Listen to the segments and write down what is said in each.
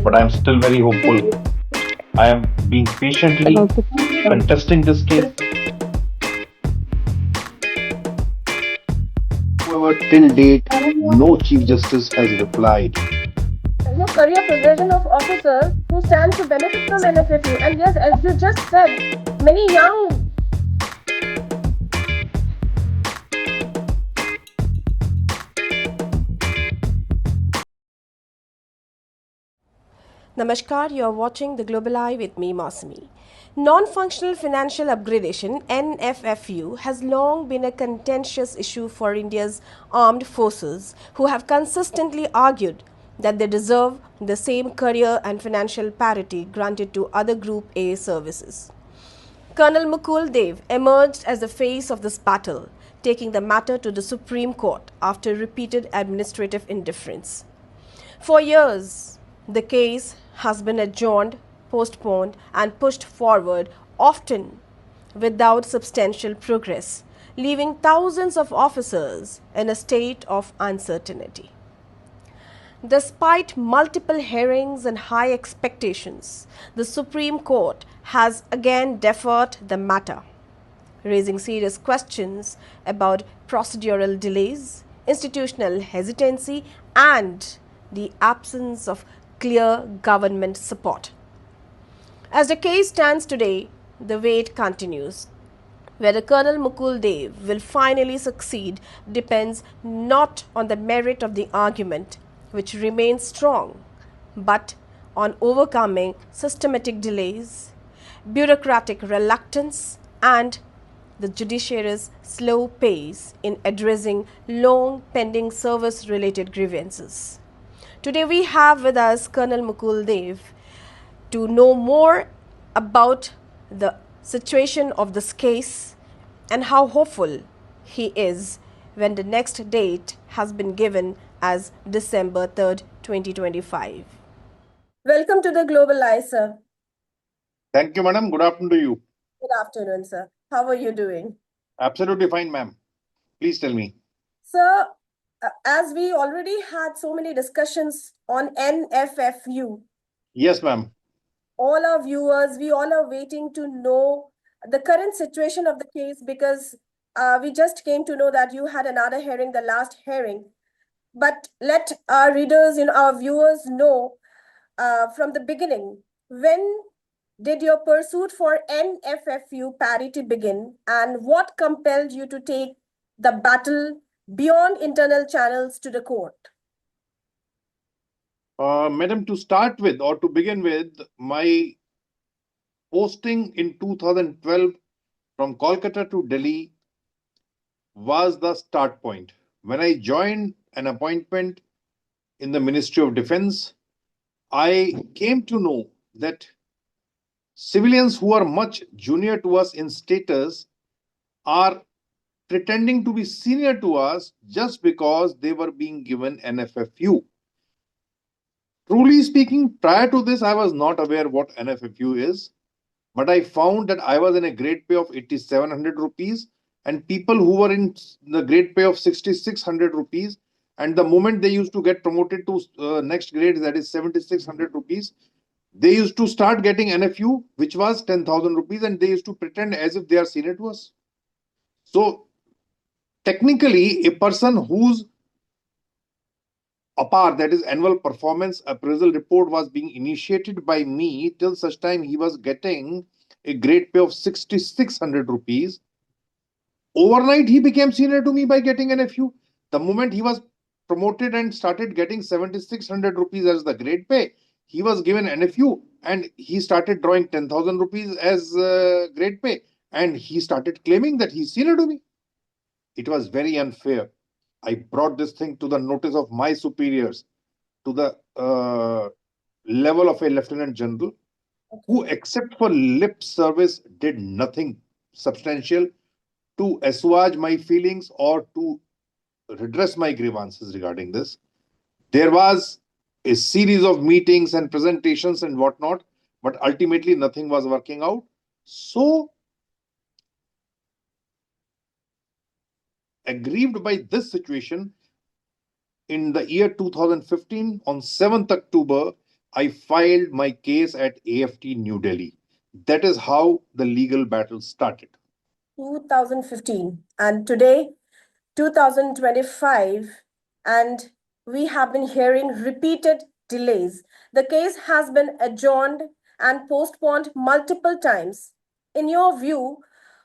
but I'm still very hopeful. I am being patiently contesting this case. However, till date, no Chief Justice has replied. Career progression of officers who stand to benefit from NFFU. And yes, as you just said, many young. Namaskar, you are watching The Globali with me, Masumi. Non-functional financial upgradation (NFFU) has long been a contentious issue for India's armed forces, who have consistently argued that they deserve the same career and financial parity granted to other Group A services. Colonel Mukul Dev emerged as the face of this battle, taking the matter to the Supreme Court after repeated administrative indifference. For years, the case has been adjourned, postponed, and pushed forward, often without substantial progress, leaving thousands of officers in a state of uncertainty. Despite multiple hearings and high expectations, the Supreme Court has again deferred the matter, raising serious questions about procedural delays, institutional hesitancy, and the absence of clear government support. As the case stands today, the wait continues. Whether Colonel Mukul Dev will finally succeed depends not on the merit of the argument, which remains strong, but on overcoming systematic delays, bureaucratic reluctance, and the judiciary's slow pace in addressing long pending service related grievances. Today we have with us Colonel Mukul Dev to know more about the situation of this case and how hopeful he is when the next date has been given as December 3rd, 2025. Welcome to the Global Eye, sir. Thank you, madam. Good afternoon to you. Good afternoon, sir. How are you doing? Absolutely fine, ma'am. Please tell me. Sir, as we already had so many discussions on NFFU, Yes, ma'am. all our viewers, we all are waiting to know the current situation of the case because we just came to know that you had another hearing, the last hearing. But let our readers, our viewers know from the beginning, when did your pursuit for NFFU parity begin, and what compelled you to take the battle beyond internal channels to the court? Madam, to start with or to begin with, my posting in 2012 from Kolkata to Delhi was the start point. When I joined an appointment in the Ministry of Defense, I came to know that civilians who are much junior to us in status are pretending to be senior to us just because they were being given NFFU. Truly speaking, prior to this, I was not aware what NFFU is, but I found that I was in a grade pay of 8,700 rupees and people who were in the grade pay of 6,600 rupees. And the moment they used to get promoted to next grade, that is 7,600 rupees, they used to start getting NFU, which was 10,000 rupees, and they used to pretend as if they are senior to us. So technically, a person whose APAR, that is annual performance appraisal report, was being initiated by me till such time he was getting a grade pay of 6,600 rupees. Overnight, he became senior to me by getting an FU. The moment he was promoted and started getting 7,600 rupees as the grade pay, he was given NFU and he started drawing 10,000 rupees as grade pay, and he started claiming that he's senior to me. It was very unfair. I brought this thing to the notice of my superiors, to the level of a lieutenant general, who, except for lip service, did nothing substantial to assuage my feelings or to redress my grievances regarding this. There was a series of meetings and presentations and whatnot, but ultimately nothing was working out. So, aggrieved by this situation, in the year 2015, on 7th October, I filed my case at AFT New Delhi. That is how the legal battle started. 2015, and today 2025, and we have been hearing repeated delays. The case has been adjourned and postponed multiple times. In your view,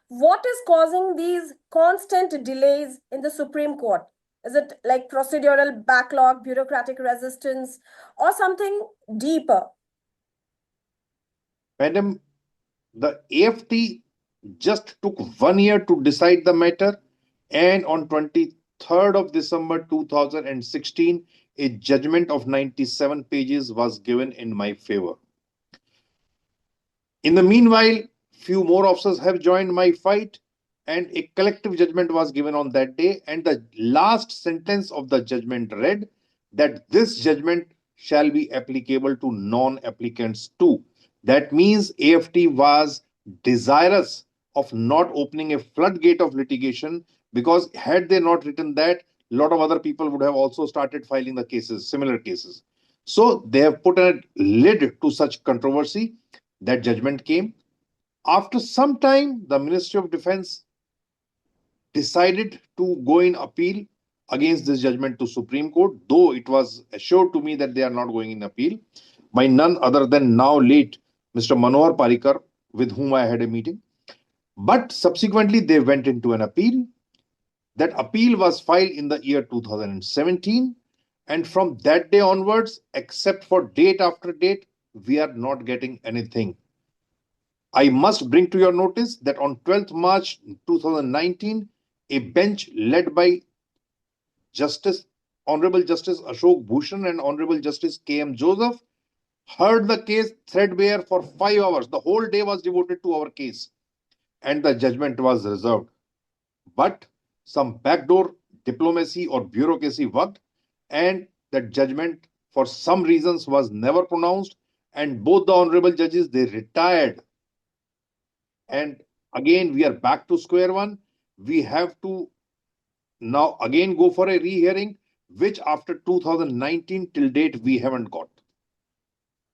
what is causing these constant delays in the Supreme Court? Is it like procedural backlog, bureaucratic resistance, or something deeper? Madam, the AFT just took 1 year to decide the matter, and on 23rd of December 2016, a judgment of 97 pages was given in my favor. In the meanwhile, few more officers have joined my fight, and a collective judgment was given on that day. And the last sentence of the judgment read that this judgment shall be applicable to non applicants too. That means AFT was desirous of not opening a floodgate of litigation, because had they not written that, a lot of other people would have also started filing the cases, similar cases. So they have put a lid to such controversy. That judgment came. After some time, the Ministry of Defense decided to go in appeal against this judgment to Supreme Court, though it was assured to me that they are not going in appeal by none other than now late Mr. Manohar Parikar, with whom I had a meeting. But subsequently, they went into an appeal. That appeal was filed in the year 2017. And from that day onwards, except for date after date, we are not getting anything. I must bring to your notice that on 12th March 2019, a bench led by Justice Honorable Justice Ashok Bhushan and Honorable Justice K.M. Joseph heard the case threadbare for 5 hours. The whole day was devoted to our case, and the judgment was reserved. But some backdoor diplomacy or bureaucracy worked, and that judgment, for some reasons, was never pronounced. And both the honorable judges, they retired. And again, we are back to square one. We have to now again go for a rehearing, which after 2019 till date we haven't got.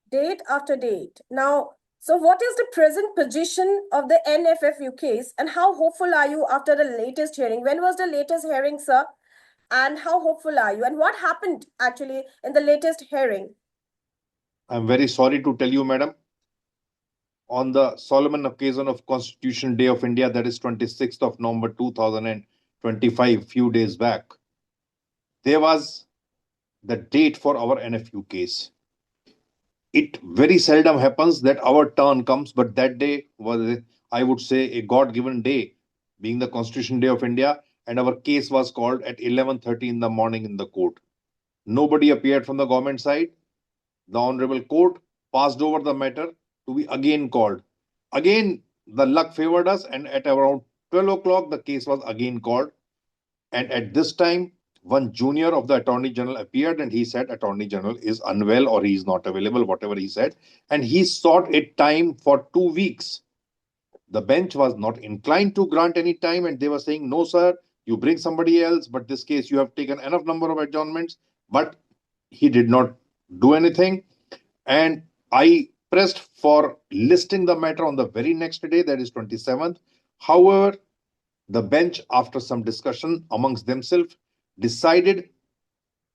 Date after date. Now, so what is the present position of the NFFU case, and how hopeful are you after the latest hearing? When was the latest hearing, sir? And how hopeful are you? And what happened actually in the latest hearing? I'm very sorry to tell you, madam, on the solemn occasion of Constitution Day of India, that is 26th of November 2025, few days back, there was the date for our NFU case. It very seldom happens that our turn comes, but that day was, I would say, a God-given day, being the Constitution Day of India, and our case was called at 11:30 in the morning in the court. Nobody appeared from the government side. The Honorable Court passed over the matter to be again called. Again, the luck favored us, and at around 12 o'clock, the case was again called. And at this time, one junior of the Attorney General appeared, and he said Attorney General is unwell or he is not available, whatever he said. And he sought a time for 2 weeks. The bench was not inclined to grant any time, and they were saying, no, sir, you bring somebody else, but this case you have taken enough number of adjournments. But he did not do anything. And I pressed for listing the matter on the very next day, that is 27th. However, the bench, after some discussion amongst themselves, decided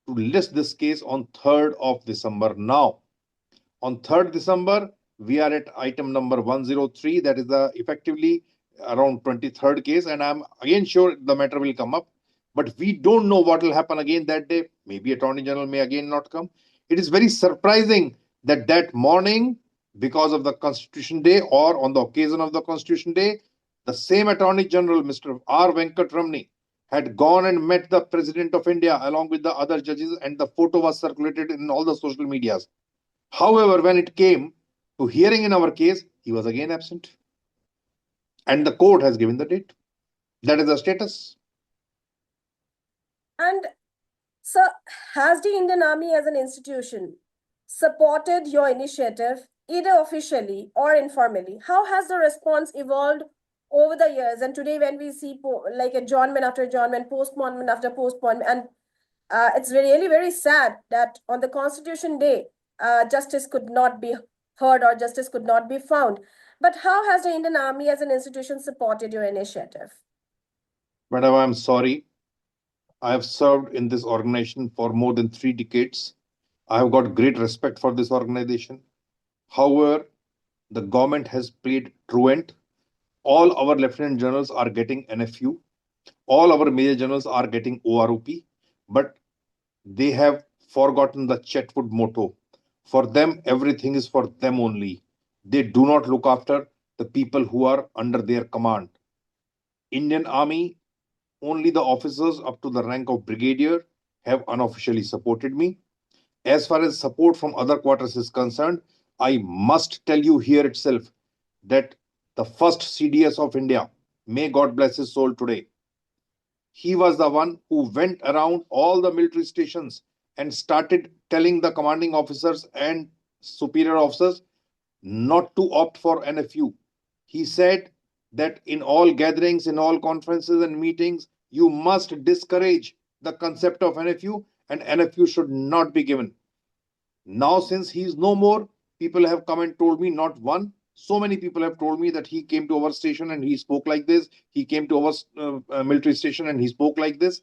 to list this case on 3rd of December now. On 3rd December, we are at item number 103, that is the effectively around 23rd case, and I'm again sure the matter will come up. But we don't know what will happen again that day. Maybe Attorney General may again not come. It is very surprising that that morning, because of the Constitution Day or on the occasion of the Constitution Day, the same Attorney General, Mr. R. Venkatramani, had gone and met the President of India along with the other judges, and the photo was circulated in all the social medias. However, when it came to hearing in our case, he was again absent. And the court has given the date. That is the status. And sir, has the Indian Army as an institution supported your initiative either officially or informally? How has the response evolved over the years? And today, when we see like adjournment after adjournment, postponement after postponement, and it's really very sad that on the Constitution Day, justice could not be heard or justice could not be found. But how has the Indian Army as an institution supported your initiative? Madam, I'm sorry. I have served in this organization for more than 3 decades. I have got great respect for this organization. However, the government has played truant. All our lieutenant generals are getting NFU. All our major generals are getting OROP. But they have forgotten the Chetwood motto. For them, everything is for them only. They do not look after the people who are under their command. Indian Army, only the officers up to the rank of brigadier have unofficially supported me. As far as support from other quarters is concerned, I must tell you here itself that the first CDS of India, may God bless his soul today, he was the one who went around all the military stations and started telling the commanding officers and superior officers not to opt for NFU. He said that in all gatherings, in all conferences and meetings, you must discourage the concept of NFU and NFU should not be given. Now, since he is no more, people have come and told me, not one, so many people have told me that he came to our station and he spoke like this. He came to our military station and he spoke like this.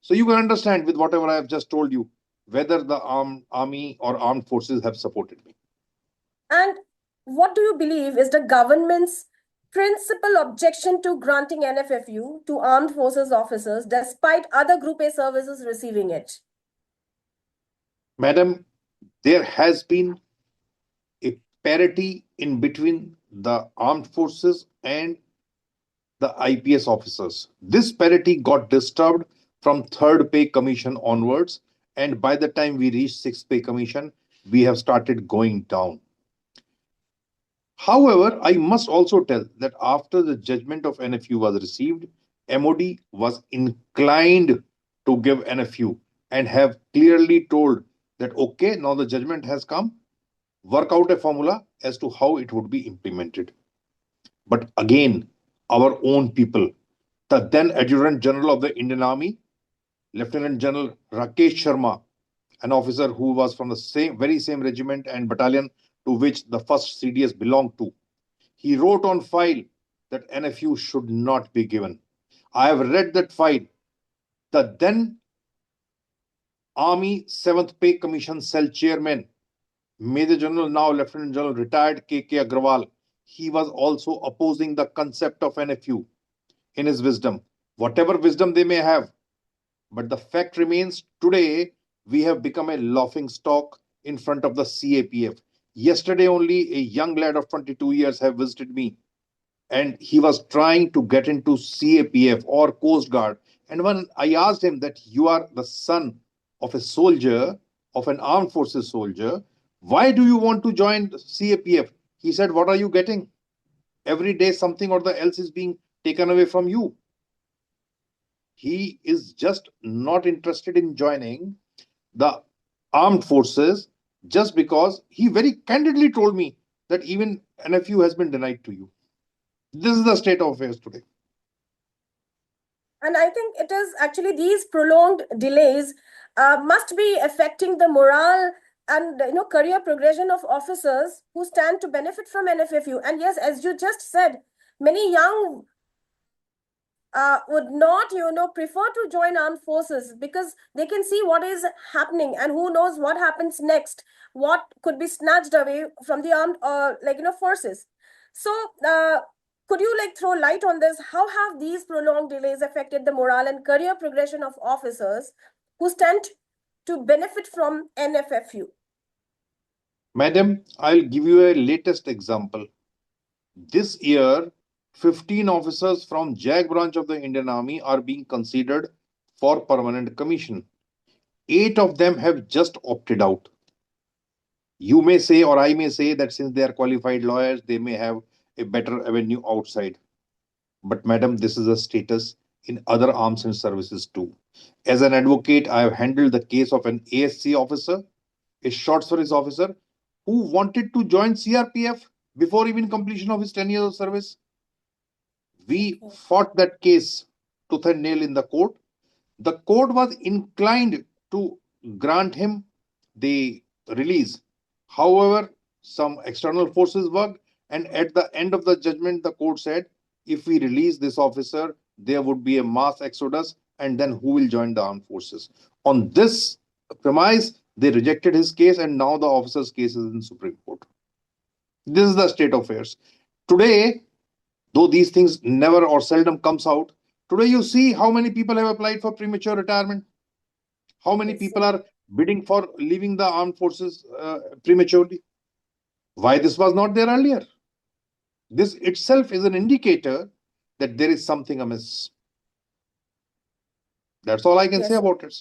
So you can understand with whatever I have just told you, whether the army or armed forces have supported me. And what do you believe is the government's principal objection to granting NFFU to armed forces officers despite other Group A services receiving it? Madam, there has been a parity in between the armed forces and the IPS officers. This parity got disturbed from third pay commission onwards, and by the time we reached sixth pay commission, we have started going down. However, I must also tell that after the judgment of NFU was received, MOD was inclined to give NFU and have clearly told that okay, now the judgment has come, work out a formula as to how it would be implemented. But again, our own people, the then Adjutant General of the Indian Army, Lieutenant General Rakesh Sharma, an officer who was from the very same regiment and battalion to which the first CDS belonged to, he wrote on file that NFU should not be given. I have read that file. The then Army 7th Pay Commission Cell Chairman, Major General, now Lieutenant General retired K.K. Agrawal, he was also opposing the concept of NFU in his wisdom, whatever wisdom they may have. But the fact remains, today we have become a laughing stock in front of the CAPF. Yesterday only, a young lad of 22 years have visited me and he was trying to get into CAPF or Coast Guard. And when I asked him that you are the son of a soldier, of an armed forces soldier, why do you want to join CAPF? He said, what are you getting? Every day something or the else is being taken away from you. He is just not interested in joining the armed forces just because he very candidly told me that even NFU has been denied to you. This is the state of affairs today. And I think it is actually these prolonged delays must be affecting the morale and career progression of officers who stand to benefit from NFFU. And yes, as you just said, many young would not prefer to join armed forces because they can see what is happening and who knows what happens next, what could be snatched away from the armed forces. So could you throw light on this? How have these prolonged delays affected the morale and career progression of officers who stand to benefit from NFFU? Madam, I'll give you a latest example. This year, 15 officers from JAG branch of the Indian Army are being considered for permanent commission. 8 of them have just opted out. You may say, or I may say, that since they are qualified lawyers, they may have a better avenue outside. But madam, this is a status in other arms and services too. As an advocate, I have handled the case of an ASC officer, a short service officer, who wanted to join CRPF before even completion of his 10 years of service. We fought that case tooth and nail in the court. The court was inclined to grant him the release. However, some external forces worked, and at the end of the judgment, the court said, if we release this officer, there would be a mass exodus, and then who will join the armed forces? On this premise, they rejected his case, and now the officer's case is in Supreme Court. This is the state of affairs. Today, though these things never or seldom comes out, today you see how many people have applied for premature retirement, how many people are bidding for leaving the armed forces prematurely. Why this was not there earlier? This itself is an indicator that there is something amiss. That's all I can say about it.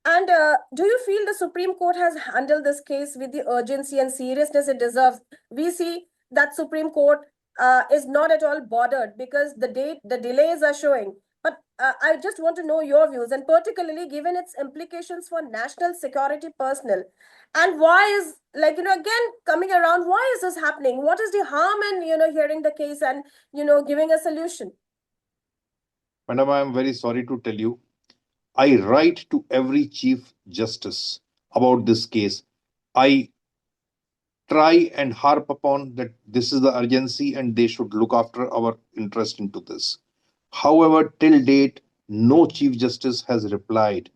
And do you feel the Supreme Court has handled this case with the urgency and seriousness it deserves? We see that Supreme Court is not at all bothered because the delays are showing. But I just want to know your views, and particularly given its implications for national security personnel. And why is, again, coming around, why is this happening? What is the harm in, hearing the case and, giving a solution? Madam, I am very sorry to tell you, I write to every Chief Justice about this case. I try and harp upon that this is the urgency and they should look after our interest into this. However, till date, no Chief Justice has replied.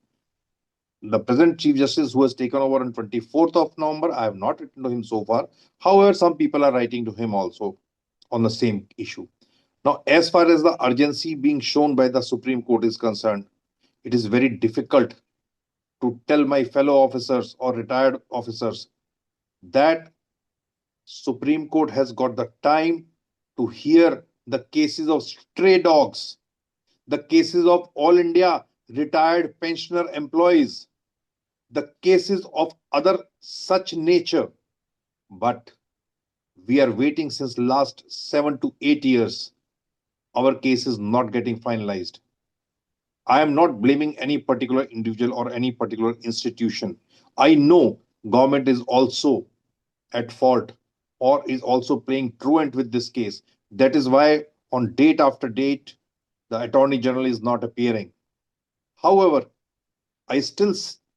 The present Chief Justice, who has taken over on 24th of November, I have not written to him so far. However, some people are writing to him also on the same issue. Now, as far as the urgency being shown by the Supreme Court is concerned, it is very difficult to tell my fellow officers or retired officers that Supreme Court has got the time to hear the cases of stray dogs, the cases of All India retired pensioner employees, the cases of other such nature. But we are waiting since last 7 to 8 years. Our case is not getting finalized. I am not blaming any particular individual or any particular institution. I know government is also at fault or is also playing truant with this case. That is why on date after date, the Attorney General is not appearing. However, I still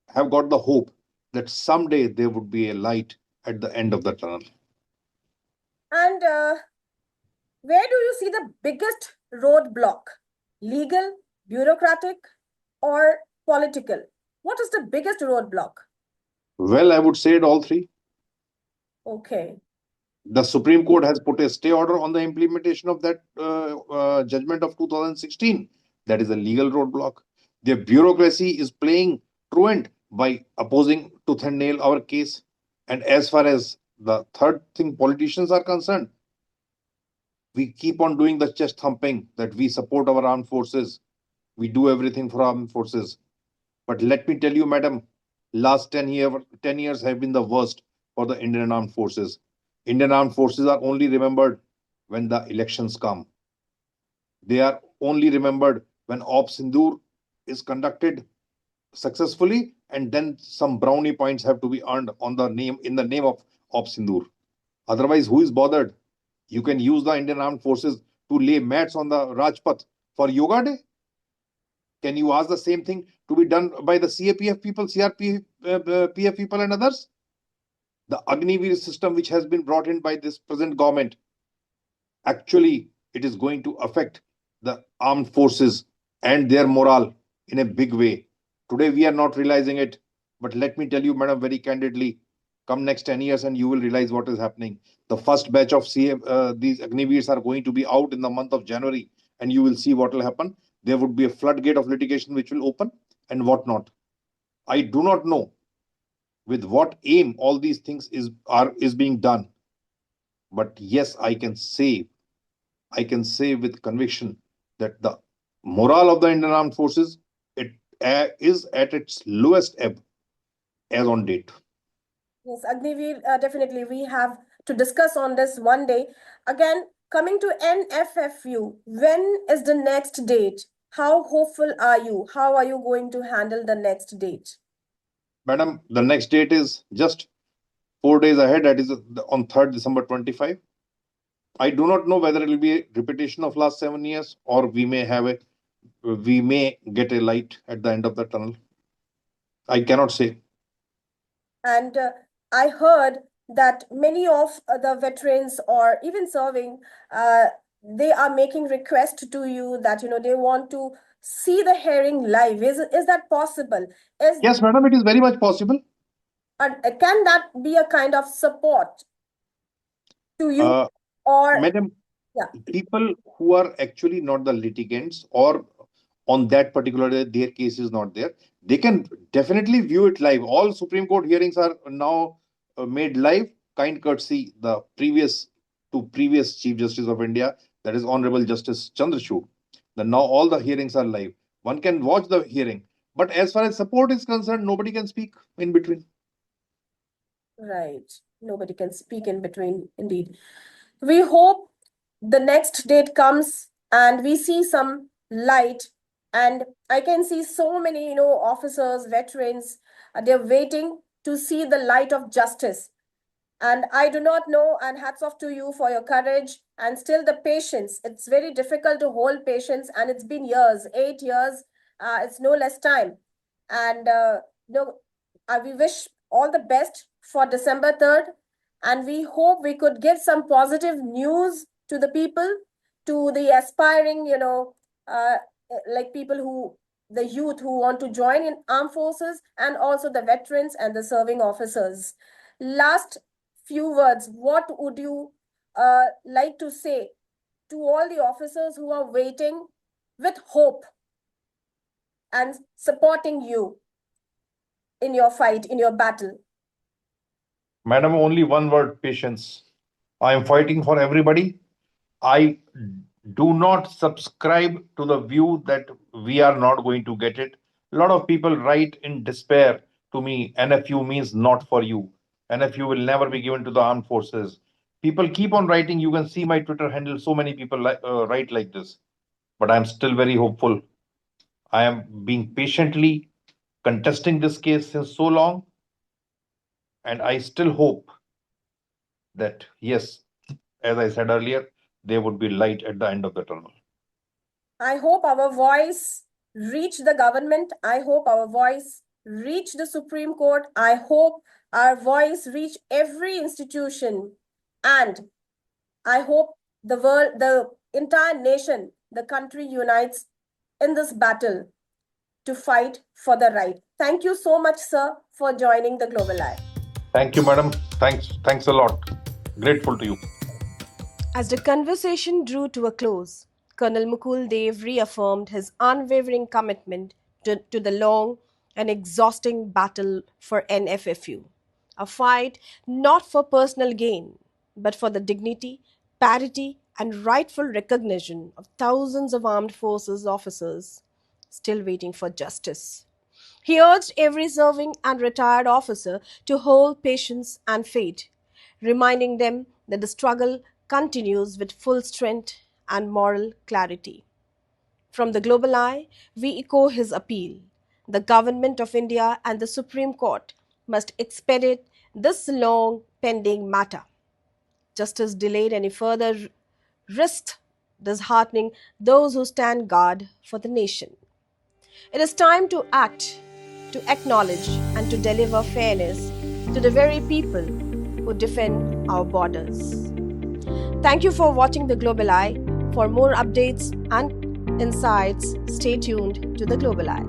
have got the hope that someday there would be a light at the end of the tunnel. And where do you see the biggest roadblock? Legal, bureaucratic, or political? What is the biggest roadblock? Well, I would say it all three. Okay. The Supreme Court has put a stay order on the implementation of that judgment of 2016. That is a legal roadblock. The bureaucracy is playing truant by opposing tooth and nail our case. And as far as the third thing, politicians are concerned, we keep on doing the chest thumping that we support our armed forces. We do everything for armed forces. But let me tell you, madam, last 10 years have been the worst for the Indian armed forces. Indian armed forces are only remembered when the elections come. They are only remembered when Op Sindoor is conducted successfully, and then some brownie points have to be earned on the name in the name of Op Sindoor. Otherwise, who is bothered? You can use the Indian armed forces to lay mats on the Rajpath for Yoga Day. Can you ask the same thing to be done by the CAPF people, CRPF people, and others? The Agniveer system, which has been brought in by this present government, actually, it is going to affect the armed forces and their morale in a big way. Today, we are not realizing it. But let me tell you, madam, very candidly, come next 10 years and you will realize what is happening. The first batch of these Agniveers are going to be out in the month of January, and you will see what will happen. There would be a floodgate of litigation which will open and whatnot. I do not know with what aim all these things is being done. But yes, I can say with conviction that the morale of the Indian Armed Forces is at its lowest ebb as on date. Yes, Agniveer, definitely we have to discuss on this one day. Again, coming to NFFU, when is the next date? How hopeful are you? How are you going to handle the next date? Madam, the next date is just 4 days ahead. That is on 3rd December 25. I do not know whether it will be a repetition of last 7 years or we may get a light at the end of the tunnel. I cannot say. And I heard that many of the veterans or even serving, they are making request to you that they want to see the hearing live. Is that possible? Is Yes, madam, it is very much possible. Can that be a kind of support to you? Uh, Or Madam, yeah, people who are actually not the litigants, or on that particular day their case is not there, they can definitely view it live. All Supreme Court hearings are now made live, kind courtesy the previous Chief Justice of India, that is Honorable Justice Chandrachud. Then now all the hearings are live. One can watch the hearing. But as far as support is concerned, nobody can speak in between. right. Nobody can speak in between, indeed. We hope the next date comes and we see some light. And I can see so many, officers, veterans, they're waiting to see the light of justice. And I do not know, and hats off to you for your courage and still the patience. It's very difficult to hold patience, and it's been years, 8 years. It's no less time. And no, we wish all the best for December 3rd. And we hope we could give some positive news to the people, to the aspiring, like people who, the youth who want to join in armed forces, and also the veterans and the serving officers. Last few words, what would you like to say to all the officers who are waiting with hope and supporting you in your fight, in your battle? Madam, only one word: patience. I am fighting for everybody. I do not subscribe to the view that we are not going to get it. A lot of people write in despair to me, NFU means not for you. NFU will never be given to the armed forces. People keep on writing. You can see my Twitter handle. So many people write like this. But I'm still very hopeful. I am being patiently contesting this case since so long. And I still hope that, yes, as I said earlier, there would be light at the end of the tunnel. I hope our voice reach the government. I hope our voice reach the Supreme Court. I hope our voice reach every institution. And I hope the world, the entire nation, the country unites in this battle to fight for the right. Thank you so much, sir, for joining the Global Eye. Thank you, madam. Thanks a lot. Grateful to you. As the conversation drew to a close, Colonel Mukul Dev reaffirmed his unwavering commitment to the long and exhausting battle for NFFU, a fight not for personal gain, but for the dignity, parity, and rightful recognition of thousands of armed forces officers still waiting for justice. He urged every serving and retired officer to hold patience and faith, reminding them that the struggle continues with full strength and moral clarity. From the Global Eye, we echo his appeal. The Government of India and the Supreme Court must expedite this long pending matter. Justice delayed any further risks disheartening those who stand guard for the nation. It is time to act, to acknowledge, and to deliver fairness to the very people who defend our borders. Thank you for watching The Global Eye. For more updates and insights, stay tuned to The Global Eye.